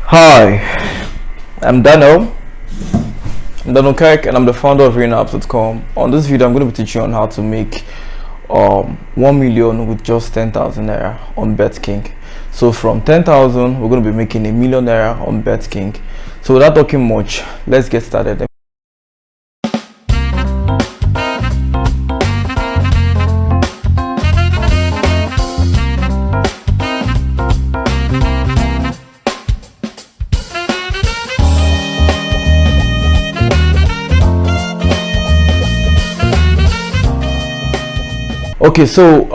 Hi, I'm Daniel. I'm Daniel Kirk and I'm the founder of Realnaps.com. On this video, I'm going to be teaching you on how to make 1 million with just 10,000 naira on BetKing. So from 10,000, we're going to be making a million naira on BetKing. So without talking much, let's get started. Okay, so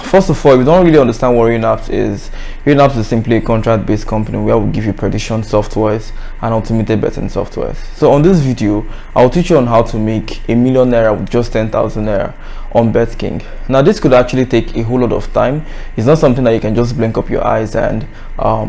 first of all, if you don't really understand what Realnaps is simply a contract-based company where we give you prediction softwares and automated betting softwares. So on this video, I'll teach you on how to make a million naira with just 10,000 naira on BetKing. Now, this could actually take a whole lot of time. It's not something that you can just blink up your eyes and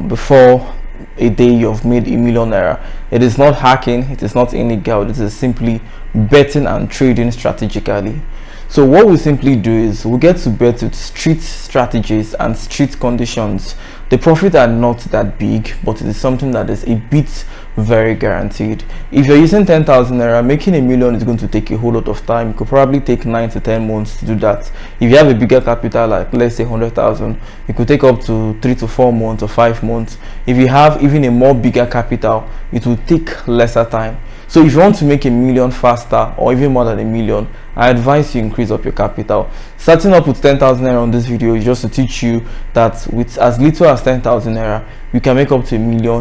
before a day you've made a million naira. It is not hacking, it is not illegal, this is simply betting and trading strategically. So what we simply do is we get to bet with street strategies and street conditions. The profits are not that big, but it is something that is a bit very guaranteed. If you're using 10,000 naira, making a million is going to take a whole lot of time. It could probably take 9 to 10 months to do that. If you have a bigger capital, like let's say 100,000, it could take up to 3 to 4 months or 5 months. If you have even a more bigger capital, it will take lesser time. So if you want to make a million faster or even more than a million, I advise you increase up your capital. Starting up with 10,000 naira on this video is just to teach you that with as little as 10,000 naira, you can make up to a million.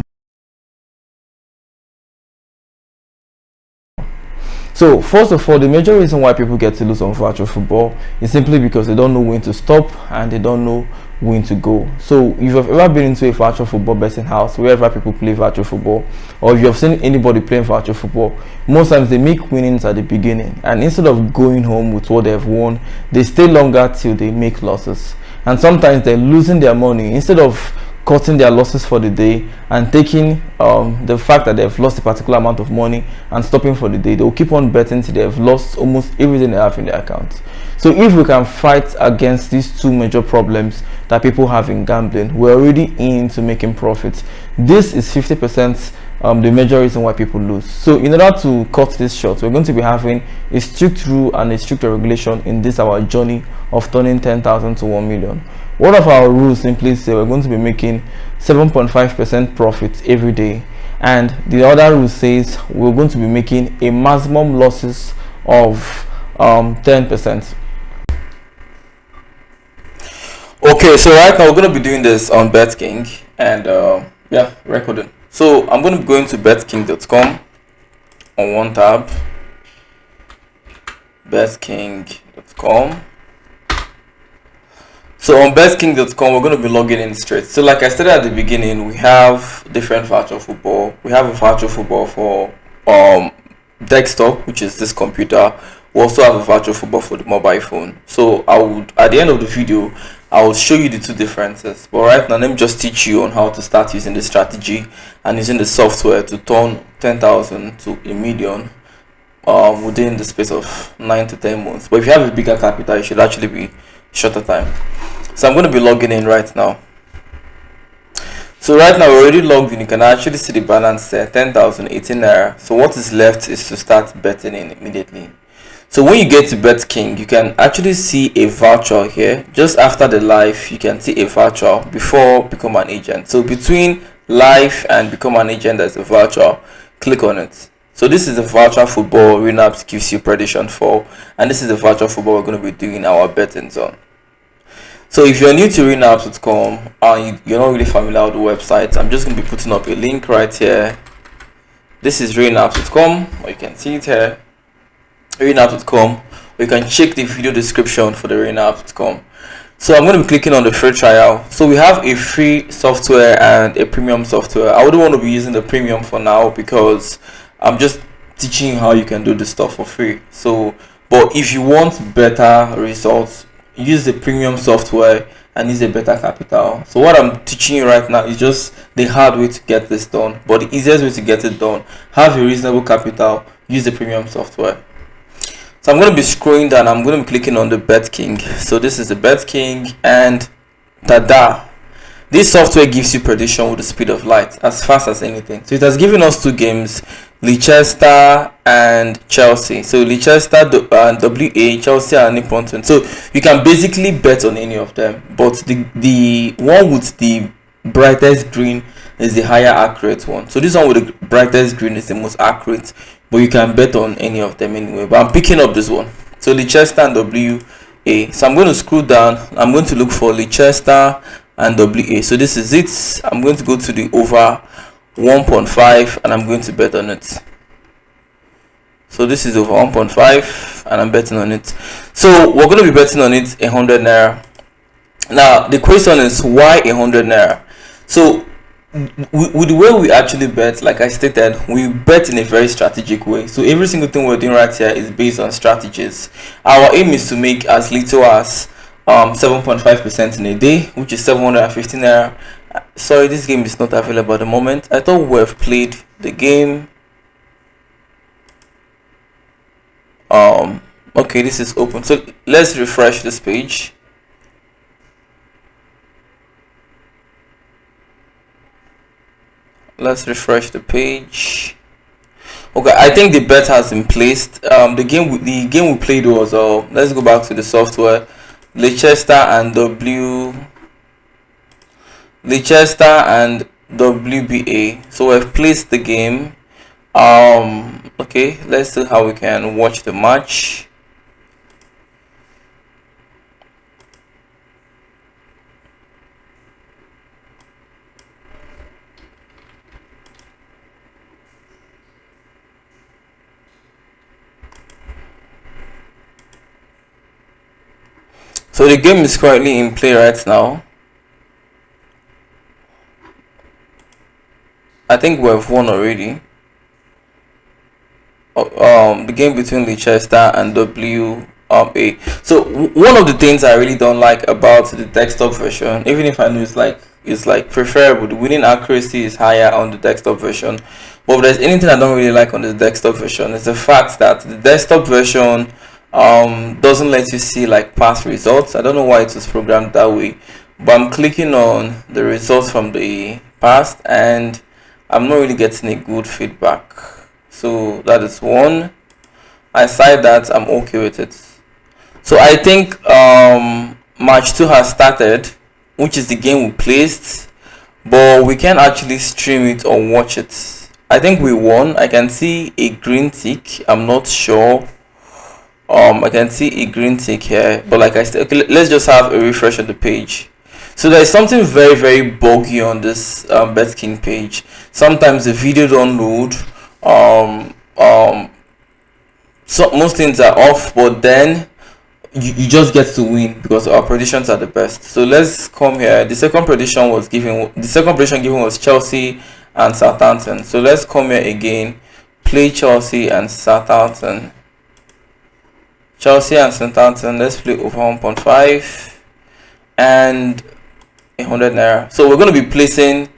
So first of all, the major reason why people get to lose on virtual football is simply because they don't know when to stop and they don't know when to go. So if you've ever been into a virtual football betting house wherever people play virtual football, or if you've seen anybody playing virtual football, most times they make winnings at the beginning, and instead of going home with what they've won, they stay longer till they make losses. And sometimes they're losing their money. Instead of cutting their losses for the day and taking the fact that they've lost a particular amount of money and stopping for the day, they'll keep on betting till they've lost almost everything they have in their account. So if we can fight against these two major problems that people have in gambling, we're already into making profits. This is 50% the major reason why people lose. So in order to cut this short, we're going to be having a strict rule and a strict regulation in this our journey of turning 10,000 to 1 million. One of our rules simply say we're going to be making 7.5% profit every day, and the other rule says we're going to be making a maximum losses of 10%. Okay, so right now we're going to be doing this on BetKing, and yeah, recording. So I'm going to be going to betking.com on one tab, betking.com. So on betking.com, we're going to be logging in straight. So like I said at the beginning, we have different virtual football. We have a virtual football for desktop, which is this computer. We also have a virtual football for the mobile phone. So I would, at the end of the video, I will show you the two differences. But right now, let me just teach you on how to start using the strategy and using the software to turn 10,000 to a million within the space of 9 to 10 months. But if you have a bigger capital, it should actually be shorter time. So I'm going to be logging in right now. So right now we're already logged in. You can actually see the balance there, 10,018 naira. So what is left is to start betting in immediately. So when you get to BetKing, you can actually see a voucher here. Just after the live, you can see a voucher before become an agent. So between live and become an agent, there's a voucher. Click on it. So this is the voucher football Realnaps gives you prediction for, and this is the voucher football we're going to be doing our betting on. So if you're new to Realnaps.com and you're not really familiar with the website, I'm just going to be putting up a link right here. This is Realnaps.com, or you can see it here, Realnaps.com, or you can check the video description for the Realnaps.com. So I'm going to be clicking on the free trial. So we have a free software and a premium software. I wouldn't want to be using the premium for now because I'm just teaching you how you can do this stuff for free. So, but if you want better results, use the premium software and use a better capital. So what I'm teaching you right now is just the hard way to get this done, but the easiest way to get it done: have a reasonable capital, use the premium software. So I'm going to be scrolling down. I'm going to be clicking on the BetKing. So this is the BetKing, and tada, This software gives you prediction with the speed of light, as fast as anything. So it has given us two games, Leicester and Chelsea. So Leicester and WA, Chelsea and Nippon. So you can basically bet on any of them, but the one with the brightest green is the higher accurate one. So this one with the brightest green is the most accurate, but you can bet on any of them anyway. But I'm picking up this one. So Leicester and WA. So I'm going to scroll down. I'm going to look for Leicester and WA. So this is it. I'm going to go to the over 1.5 and I'm going to bet on it. So this is over 1.5 and I'm betting on it. So we're going to be betting on it 100 naira. Now the question is, why 100 naira? So with the way we actually bet, like I stated, we bet in a very strategic way. So every single thing we're doing right here is based on strategies. Our aim is to make as little as 7.5% in a day, which is 750 naira. Sorry, this game is not available at the moment. I thought we have played the game. Okay, this is open. So let's refresh this page. Let's refresh the page. Okay, I think the bet has been placed. The game we played was let's go back to the software. Leicester and WBA. So we've placed the game. Okay, let's see how we can watch the match. So the game is currently in play right now. I think we have won already. The game between Leicester and WA. So one of the things I really don't like about the desktop version, even if I know it's like preferable, the winning accuracy is higher on the desktop version. But if there's anything I don't really like on the desktop version, is the fact that the desktop version doesn't let you see like past results. I don't know why it was programmed that way, but I'm clicking on the results from the past and I'm not really getting a good feedback. So that is one. Aside that, I'm okay with it. So I think match 2 has started, which is the game we placed, but we can actually stream it or watch it. I think we won. I can see a green tick. I'm not sure. I can see a green tick here, but like I said, okay, let's just have a refresh of the page. So there is something very, very buggy on this Betking page. Sometimes the video don't load. So most things are off, but then you just get to win because our predictions are the best. So let's come here. The second prediction given was Chelsea and Southampton. So let's come here again. Play Chelsea and Southampton. Chelsea and Southampton. Let's play over 1.5 and 100 naira. So we're going to be placing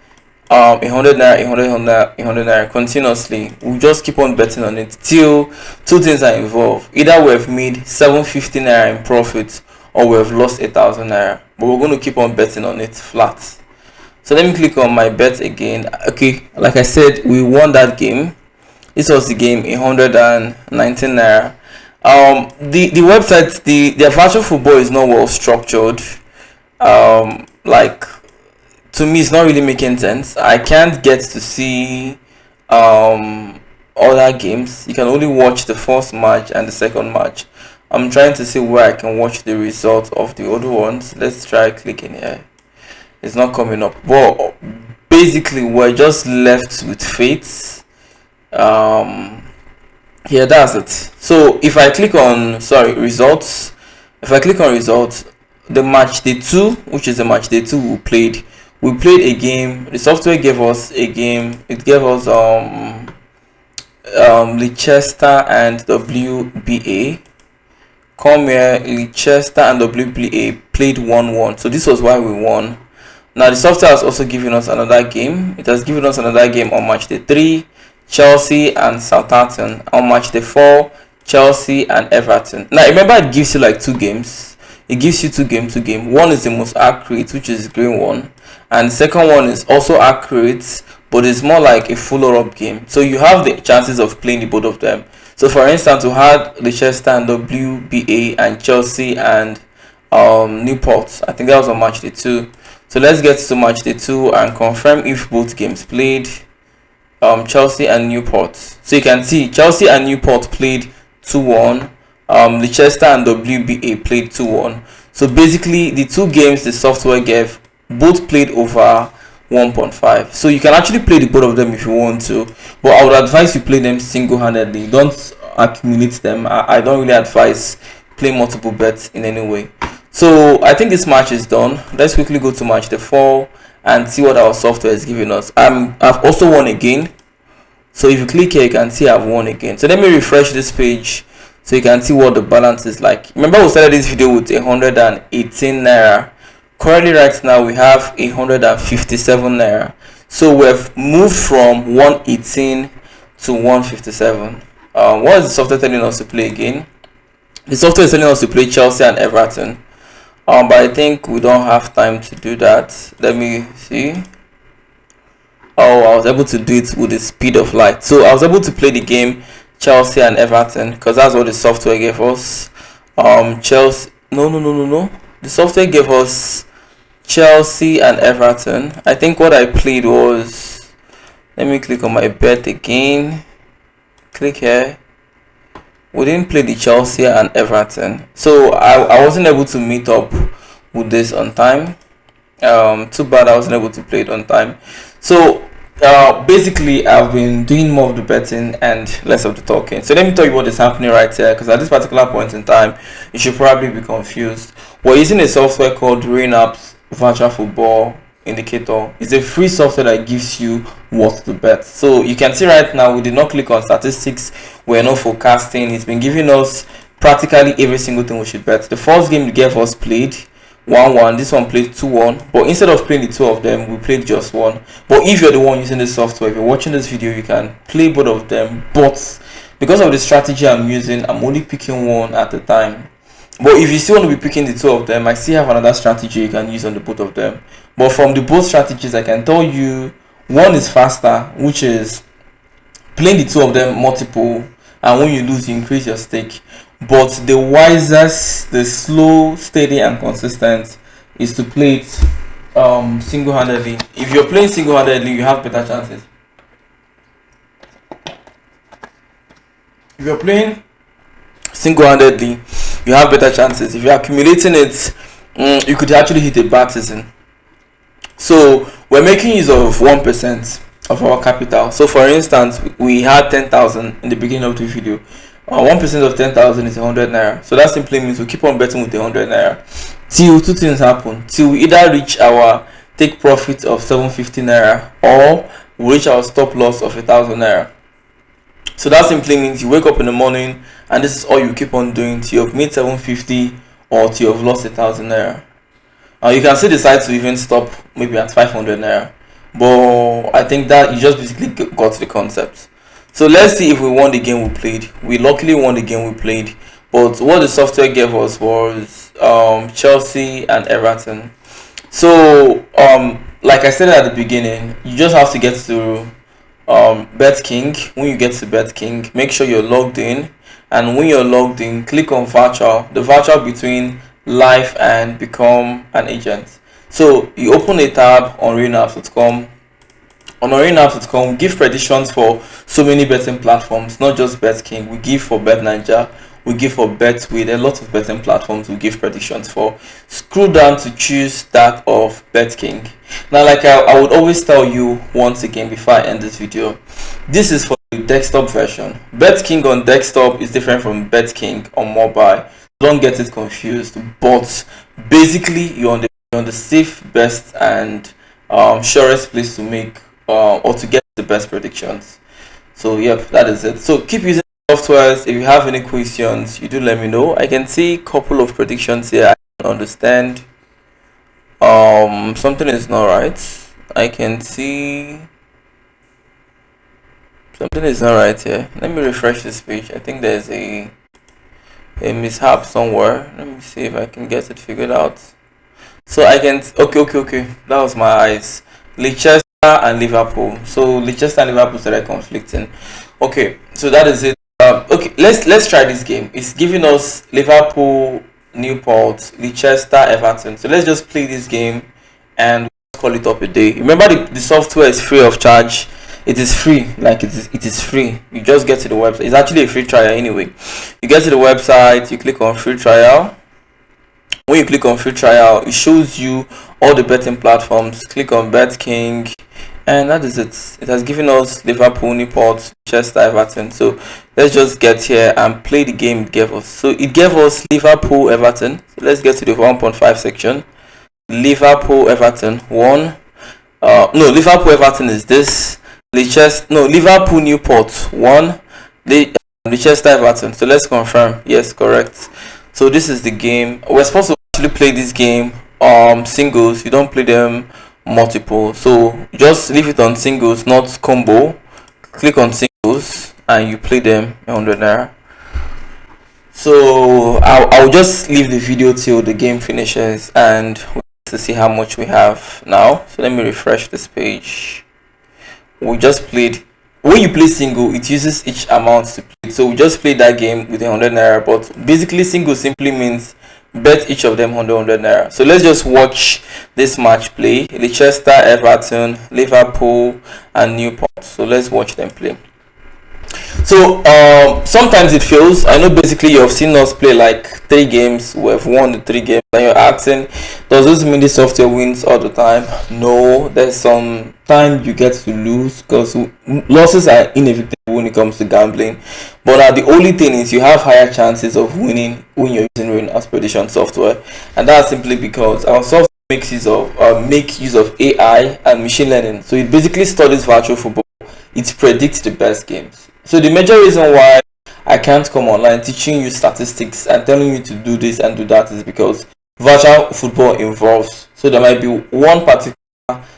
100 naira, 100 naira continuously. We'll just keep on betting on it till two things are involved. Either we have made 750 naira in profit or we have lost 8,000 naira. But we're going to keep on betting on it flat. So let me click on my bet again. Okay, like I said, we won that game. This was the game, 119 naira. The website, their virtual football is not well structured. Like, to me it's not really making sense. I can't get to see other games. You can only watch the first match and the second match. I'm trying to see where I can watch the results of the other ones. Let's try clicking here. It's not coming up, but basically we're just left with fate. Yeah, that's it. So if I click on results, the match day 2, which is the match day 2 we played a game. The software gave us a game. It gave us Leicester and WBA. Come here, Leicester and WBA played 1-1. So this was why we won. Now the software has also given us another game. It has given us another game on match day 3, Chelsea and Southampton. On match day 4, Chelsea and Everton. Now remember, it gives you like two games. It gives you two game. One is the most accurate, which is green one, and the second one is also accurate, but it's more like a follow-up game. So you have the chances of playing the both of them. So for instance, we had Leicester and WBA and Chelsea and Newport. I think that was on match day 2. So let's get to match day 2 and confirm if both games played. Chelsea and Newport. So you can see Chelsea and Newport played 2-1. Leicester and WBA played 2-1. So basically, the two games the software gave both played over 1.5. So you can actually play the both of them if you want to, but I would advise you play them single-handedly. Don't accumulate them. I don't really advise play multiple bets in any way. So I think this match is done. Let's quickly go to match the 4 and see what our software is giving us. I've also won again. So if you click here, you can see I've won again. So let me refresh this page so you can see what the balance is like. Remember, we started this video with 118 naira. Currently right now we have 157 naira. So we've moved from 118 to 157. What is the software telling us to play again? The software is telling us to play Chelsea and Everton. But I think we don't have time to do that. Let me see. Oh, I was able to do it with the speed of light. So I was able to play the game Chelsea and Everton because that's what the software gave us. Chelsea. No. The software gave us Chelsea and Everton. I think what I played was, let me click on my bet again. Click here. We didn't play the Chelsea and Everton, so I wasn't able to meet up with this on time. Too bad I wasn't able to play it on time. So basically I've been doing more of the betting and less of the talking. So let me tell you what is happening right here, because at this particular point in time you should probably be confused. We're using a software called Realnaps Virtual Football Indicator. It's a free software that gives you what to bet. So you can see right now we did not click on statistics, we're not forecasting. It's been giving us practically every single thing we should bet. The first game the gave us played 1-1, this one played 2-1, but instead of playing the two of them we played just one. But if you're the one using this software, if you're watching this video, you can play both of them, but because of the strategy I'm using, I'm only picking one at a time. But if you still want to be picking the two of them, I still have another strategy you can use on the both of them. But from the both strategies, I can tell you one is faster, which is playing the two of them multiple, and when you lose you increase your stake. But the wisest, the slow, steady and consistent is to play it single-handedly. If you're playing single-handedly, you have better chances. If you're playing single-handedly, you have better chances. If you're accumulating it, you could actually hit a bad season. So we're making use of 1% of our capital. So for instance, we had 10,000 in the beginning of the video. 1% of 10,000 is 100 naira. So that simply means we keep on betting with 100 naira till two things happen. Till we either reach our take profit of 750 naira or we reach our stop loss of 1,000 naira. So that simply means you wake up in the morning and this is all you keep on doing till you've made 750 or till you've lost 1,000 naira. You can still decide to even stop maybe at 500 naira, but I think that you just basically got the concept. So let's see if we won the game we played. We luckily won the game we played, but what the software gave us was Chelsea and Everton. So like I said at the beginning, you just have to get to Betking. When you get to Betking, make sure you're logged in, and when you're logged in, click on virtual, the virtual between live and become an agent. So you open a tab on realnaps.com. On realnaps.com, we give predictions for so many betting platforms, not just BetKing. We give for BetNiger, we give for Betway. A lot of betting platforms we give predictions for. Scroll down to choose that of BetKing. Now, like I would always tell you once again before I end this video, this is for the desktop version. BetKing on desktop is different from BetKing on mobile. Don't get it confused, but basically you're on the safe, best and surest place to make or to get the best predictions. So yep, that is it. So keep using softwares. If you have any questions, you do let me know. I can see a couple of predictions here. I can understand something is not right. I can see something is not right here. Let me refresh this page. I think there's a mishap somewhere. Let me see if I can get it figured out. So I can, okay. That was my eyes. Leicester and Liverpool. So Leicester and Liverpool started conflicting. Okay, so that is it. Okay, let's try this game. It's giving us Liverpool, Newport, Leicester, Everton. So let's just play this game and call it up a day. Remember, the software is free of charge. It is free, like it is free. You just get to the website. It's actually a free trial anyway. You get to the website, you click on free trial. When you click on free trial, it shows you all the betting platforms. Click on Betking, and that is it. It has given us Liverpool, Newport, Chester, Everton. So let's just get here and play the game it gave us. So it gave us Liverpool, Everton. So let's get to the 1.5 section. Liverpool, Everton, 1. No, Liverpool, Everton is this. Liverpool, Newport, 1. Leicester, Everton. So let's confirm. Yes, correct. So this is the game. We're supposed to actually play this game singles. You don't play them multiple. So just leave it on singles, not combo. Click on singles and you play them 100 naira. So I'll just leave the video till the game finishes and we'll to see how much we have now. So let me refresh this page. We just played. When you play single, it uses each amount to play. So we just played that game with 100 naira. But basically, single simply means bet each of them 100 naira. So let's just watch this match play. Leicester, Everton, Liverpool, and Newport. So let's watch them play. So sometimes it fails. I know basically you have seen us play like 3 games. We have won the 3 games, and you're asking, does this mean the software wins all the time? No, there's some time you get to lose because losses are inevitable when it comes to gambling. But the only thing is you have higher chances of winning when you're using Realnaps prediction software, and that's simply because our software makes use of AI and machine learning. So it basically studies virtual football. It predicts the best games. So the major reason why I can't come online teaching you statistics and telling you to do this and do that is because virtual football involves, so there might be one particular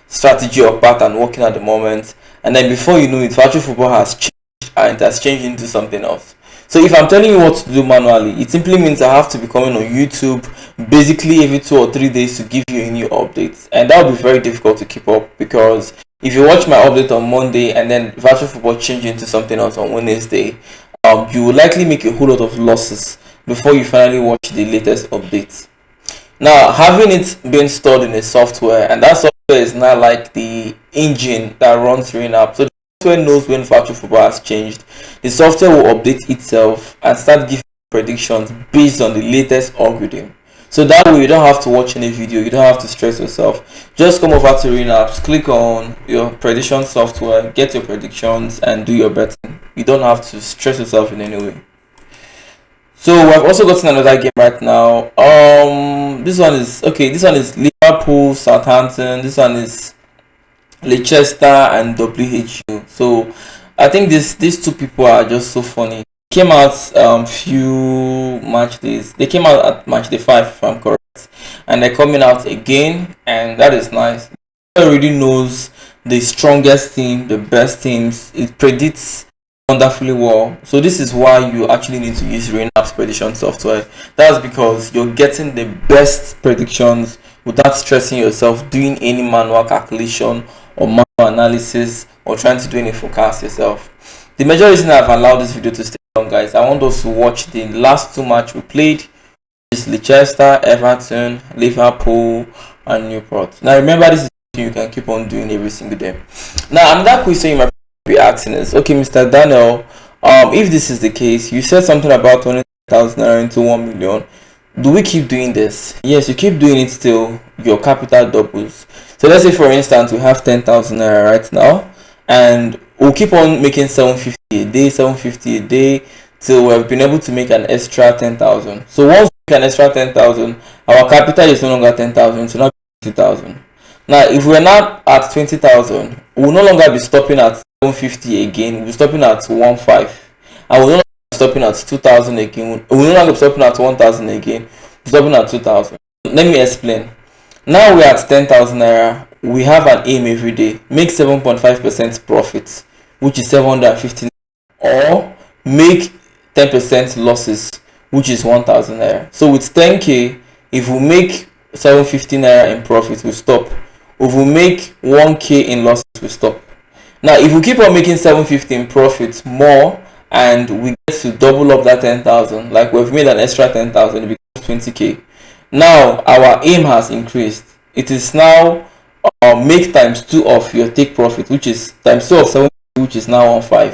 strategy or pattern working at the moment, and then before you know it, virtual football has changed and it has changed into something else. So if I'm telling you what to do manually, it simply means I have to be coming on YouTube basically every 2 or 3 days to give you a new update, and that will be very difficult to keep up because if you watch my update on Monday and then virtual football change into something else on Wednesday, you will likely make a whole lot of losses before you finally watch the latest update. Now, having it being stored in a software, and that software is not like the engine that runs Realnaps. So the software knows when virtual football has changed. The software will update itself and start giving predictions based on the latest algorithm. So that way you don't have to watch any video, you don't have to stress yourself. Just come over to Realnaps, click on your prediction software, get your predictions and do your betting. You don't have to stress yourself in any way. So we've also gotten another game right now. This one is Liverpool, Southampton. This one is Leicester and WHU. So I think these 2 people are just so funny. Came out few match days. They came out at match day 5 if I'm correct, and they're coming out again, and that is nice. It already knows the strongest team, the best teams. It predicts wonderfully well. So this is why you actually need to use Realnaps prediction software. That's because you're getting the best predictions without stressing yourself doing any manual calculation or manual analysis or trying to do any forecast yourself. The major reason I've allowed this video to stay long, guys, I want us to watch the last 2 matches we played, which is Leicester, Everton, Liverpool, and Newport. Now remember, this is something you can keep on doing every single day. Now another question you might be asking is, okay, Mr. Daniel, if this is the case, you said something about 20,000 naira into 1 million. Do we keep doing this? Yes, you keep doing it till your capital doubles. So let's say for instance we have 10,000 naira right now, and we'll keep on making 750 a day, 750 a day till we've been able to make an extra 10,000. So once we make an extra 10,000, our capital is no longer 10,000, so now 20,000. Now if we're not at 20,000, we'll no longer be stopping at 750 again, we'll be stopping at 1.5, and we'll no longer be stopping at 2,000 again, we'll no longer be stopping at 1,000 again, we're stopping at 2,000. Let me explain. Now we're at 10,000 naira. We have an aim every day: make 7.5% profit, which is 750 naira, or make 10% losses, which is 1,000 naira. So with 10k, if we make 750 naira in profit, we stop. If we make 1k in losses, we stop. Now if we keep on making 750 in profit more and we get to double up that 10,000, like we've made an extra 10,000, it becomes 20k. Now our aim has increased. It is now make times 2 of your take profit, which is times 2 of 750, which is now 15,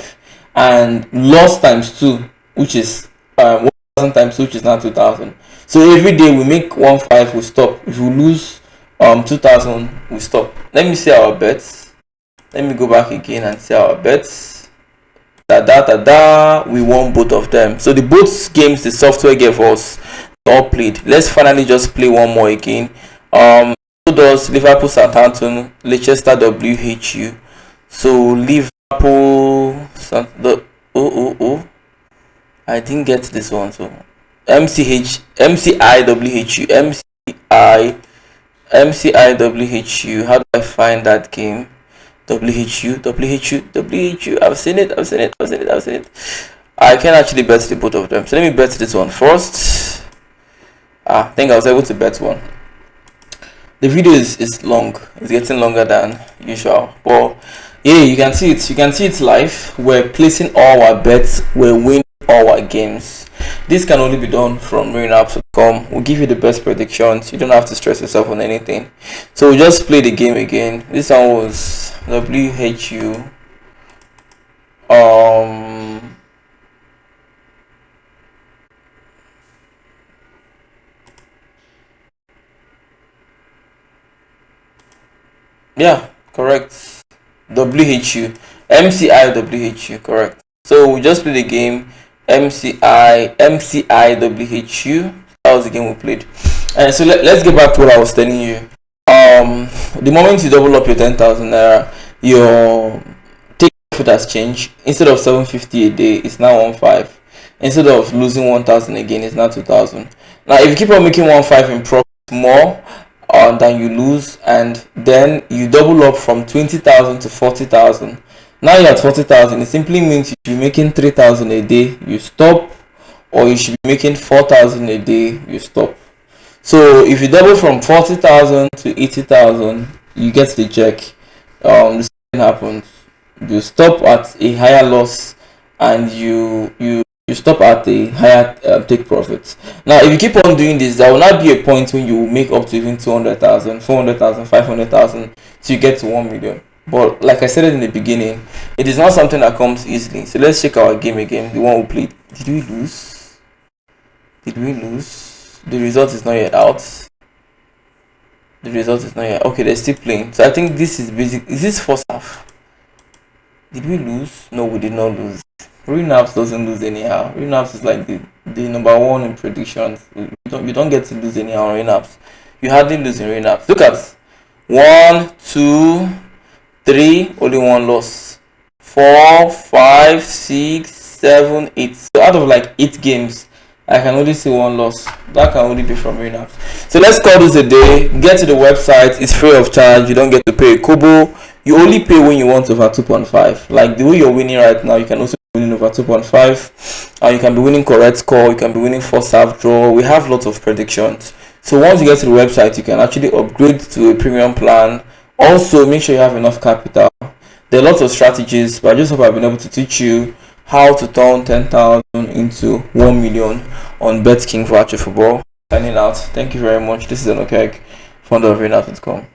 and loss times 2, which is 1,000 times 2, which is now 2,000. So every day we make 15, we stop. If we lose 2,000, we stop. Let me see our bets. Let me go back again and see our bets. We won both of them. So the both games the software gave us all played. Let's finally just play one more again. So does Liverpool Southampton, Leicester WHU. So Liverpool I didn't get this one. So MCIWHU. How do I find that game? WHU. I've seen it. I can actually bet the both of them. So let me bet this one first. I think I was able to bet one. The video is long. It's getting longer than usual. But yeah, you can see it live. We're placing all our bets. We're winning all our games. This can only be done from Realnaps.com. We'll give you the best predictions. You don't have to stress yourself on anything. So we just play the game again. This one was WHU. Yeah, correct. WHU. MCIWHU, correct. So we just played the game MCIWHU. That was the game we played. And so let's get back to what I was telling you. The moment you double up your 10,000 naira, your take profit has changed. Instead of 750 a day, it's now 15. Instead of losing 1,000 again, it's now 2,000. Now if you keep on making 15 in profit more than you lose, and then you double up from 20,000 to 40,000. Now you're at 40,000. It simply means you should be making 3,000 a day, you stop, or you should be making 4,000 a day, you stop. So if you double from 40,000 to 80,000, you get the check. The same happens. You stop at a higher loss, and you stop at a higher take profit. Now if you keep on doing this, there will not be a point when you make up to even 200,000, 400,000, 500,000 till you get to 1 million. But like I said in the beginning, it is not something that comes easily. So let's check our game again, the one we played. Did we lose? The result is not yet out. Okay, they're still playing. So I think this is basic. Is this first half? Did we lose? No, we did not lose. Realnaps doesn't lose anyhow. Realnaps is like the number one in predictions. You don't get to lose anyhow on Realnaps. You hardly lose in Realnaps. Look at 1, 2, 3, only one loss. 4, 5, 6, 7, 8. So out of like 8 games, I can only see one loss. That can only be from Realnaps. So let's call this a day. Get to the website. It's free of charge. You don't get to pay a kobo. You only pay when you want over 2.5. Like the way you're winning right now, you can also be winning over 2.5. You can be winning correct score. You can be winning first half draw. We have lots of predictions. So once you get to the website, you can actually upgrade to a premium plan. Also, make sure you have enough capital. There are lots of strategies, but I just hope I've been able to teach you how to turn 10,000 into 1 million on Betking Virtual Football. Signing out. Thank you very much. This is Anokek, founder of Realnaps.com.